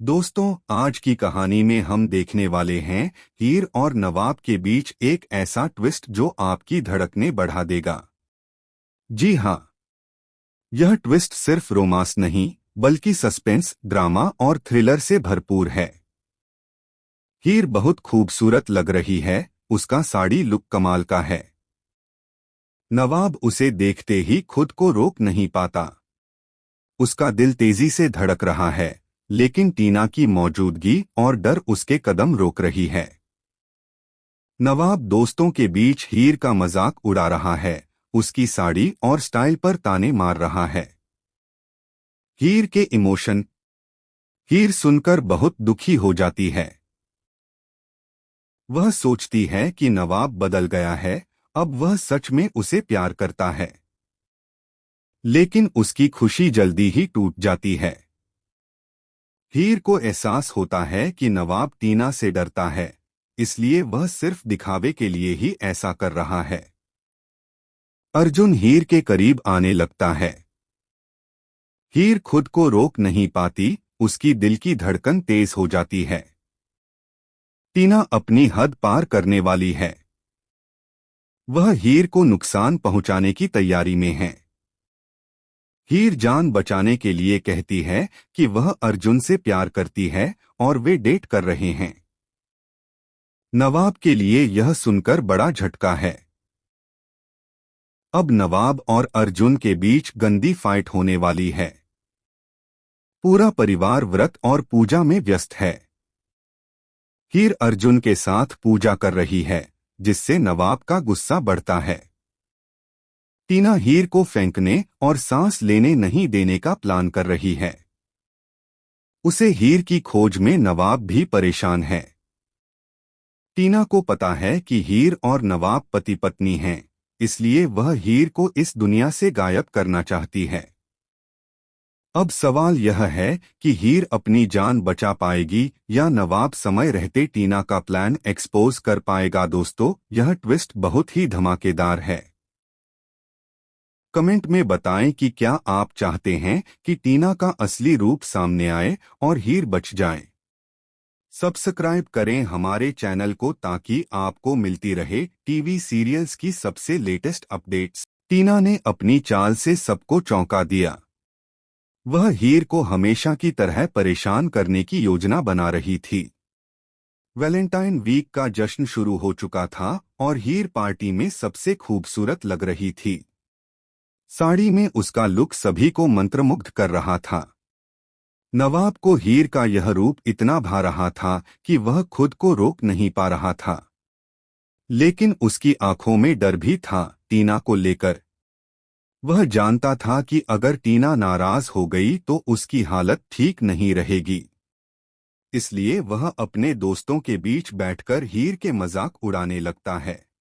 दोस्तों, आज की कहानी में हम देखने वाले हैं हीर और नवाब के बीच एक ऐसा ट्विस्ट जो आपकी धड़कनें बढ़ा देगा। जी हाँ, यह ट्विस्ट सिर्फ रोमांस नहीं बल्कि सस्पेंस, ड्रामा और थ्रिलर से भरपूर है। हीर बहुत खूबसूरत लग रही है, उसका साड़ी लुक कमाल का है। नवाब उसे देखते ही खुद को रोक नहीं पाता। उसका दिल तेजी से धड़क रहा है, लेकिन टीना की मौजूदगी और डर उसके कदम रोक रही है। नवाब दोस्तों के बीच हीर का मजाक उड़ा रहा है, उसकी साड़ी और स्टाइल पर ताने मार रहा है। हीर के इमोशन। हीर सुनकर बहुत दुखी हो जाती है। वह सोचती है कि नवाब बदल गया है, अब वह सच में उसे प्यार करता है। लेकिन उसकी खुशी जल्दी ही टूट जाती है। हीर को एहसास होता है कि नवाब टीना से डरता है, इसलिए वह सिर्फ दिखावे के लिए ही ऐसा कर रहा है। अर्जुन हीर के करीब आने लगता है। हीर खुद को रोक नहीं पाती, उसकी दिल की धड़कन तेज हो जाती है। टीना अपनी हद पार करने वाली है। वह हीर को नुकसान पहुंचाने की तैयारी में है। हीर जान बचाने के लिए कहती है कि वह अर्जुन से प्यार करती है और वे डेट कर रहे हैं। नवाब के लिए यह सुनकर बड़ा झटका है। अब नवाब और अर्जुन के बीच गंदी फाइट होने वाली है। पूरा परिवार व्रत और पूजा में व्यस्त है। हीर अर्जुन के साथ पूजा कर रही है, जिससे नवाब का गुस्सा बढ़ता है। टीना हीर को फेंकने और सांस लेने नहीं देने का प्लान कर रही है। उसे हीर की खोज में नवाब भी परेशान है। टीना को पता है कि हीर और नवाब पति पत्नी हैं, इसलिए वह हीर को इस दुनिया से गायब करना चाहती है। अब सवाल यह है कि हीर अपनी जान बचा पाएगी या नवाब समय रहते टीना का प्लान एक्सपोज कर पाएगा। दोस्तों, यह ट्विस्ट बहुत ही धमाकेदार है। कमेंट में बताएं कि क्या आप चाहते हैं कि टीना का असली रूप सामने आए और हीर बच जाए। सब्सक्राइब करें हमारे चैनल को ताकि आपको मिलती रहे टीवी सीरियल्स की सबसे लेटेस्ट अपडेट्स। टीना ने अपनी चाल से सबको चौंका दिया। वह हीर को हमेशा की तरह परेशान करने की योजना बना रही थी। वैलेंटाइन वीक का जश्न शुरू हो चुका था और हीर पार्टी में सबसे खूबसूरत लग रही थी। साड़ी में उसका लुक सभी को मंत्रमुग्ध कर रहा था। नवाब को हीर का यह रूप इतना भा रहा था कि वह खुद को रोक नहीं पा रहा था। लेकिन उसकी आंखों में डर भी था, टीना को लेकर। वह जानता था कि अगर टीना नाराज हो गई तो उसकी हालत ठीक नहीं रहेगी। इसलिए वह अपने दोस्तों के बीच बैठकर हीर के मजाक उड़ाने लगता है।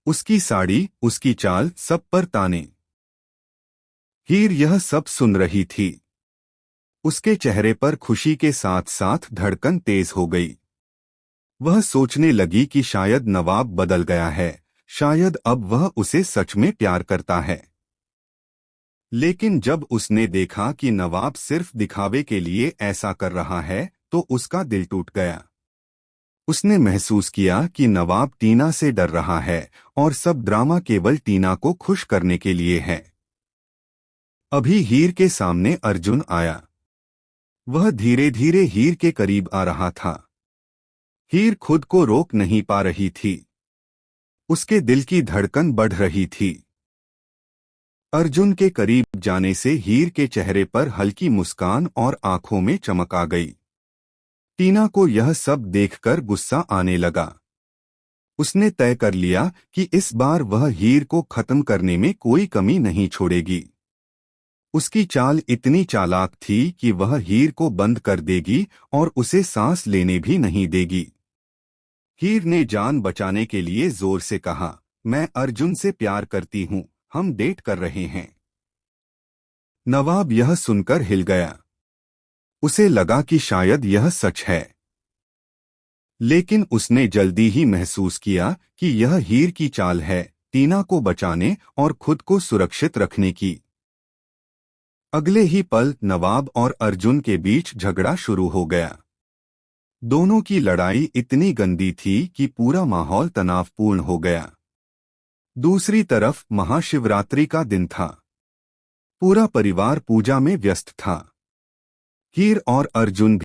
उसकी साड़ी, उसकी चाल, सब पर ताने। हीर यह सब सुन रही थी। उसके चेहरे पर खुशी के साथ साथ धड़कन तेज हो गई। वह सोचने लगी कि शायद नवाब बदल गया है, शायद अब वह उसे सच में प्यार करता है। लेकिन जब उसने देखा कि नवाब सिर्फ दिखावे के लिए ऐसा कर रहा है, तो उसका दिल टूट गया। उसने महसूस किया कि नवाब टीना से डर रहा है और सब ड्रामा केवल टीना को खुश करने के लिए है। अभी हीर के सामने अर्जुन आया। वह धीरे धीरे हीर के करीब आ रहा था। हीर खुद को रोक नहीं पा रही थी। उसके दिल की धड़कन बढ़ रही थी। अर्जुन के करीब जाने से हीर के चेहरे पर हल्की मुस्कान और आंखों में चमक आ गई। टीना को यह सब देखकर गुस्सा आने लगा। उसने तय कर लिया कि इस बार वह हीर को खत्म करने में कोई कमी नहीं छोड़ेगी। उसकी चाल इतनी चालाक थी कि वह हीर को बंद कर देगी और उसे सांस लेने भी नहीं देगी। हीर ने जान बचाने के लिए जोर से कहा, मैं अर्जुन से प्यार करती हूँ, हम डेट कर रहे हैं। नवाब यह सुनकर हिल गया। उसे लगा कि शायद यह सच है। लेकिन उसने जल्दी ही महसूस किया कि यह हीर की चाल है, टीना को बचाने और खुद को सुरक्षित रखने की। अगले ही पल नवाब और अर्जुन के बीच झगड़ा शुरू हो गया। दोनों की लड़ाई इतनी गंदी थी कि पूरा माहौल तनावपूर्ण हो गया। दूसरी तरफ महाशिवरात्रि का दिन था। पूरा परिवार पूजा में व्यस्त था। हीर और अर्जुन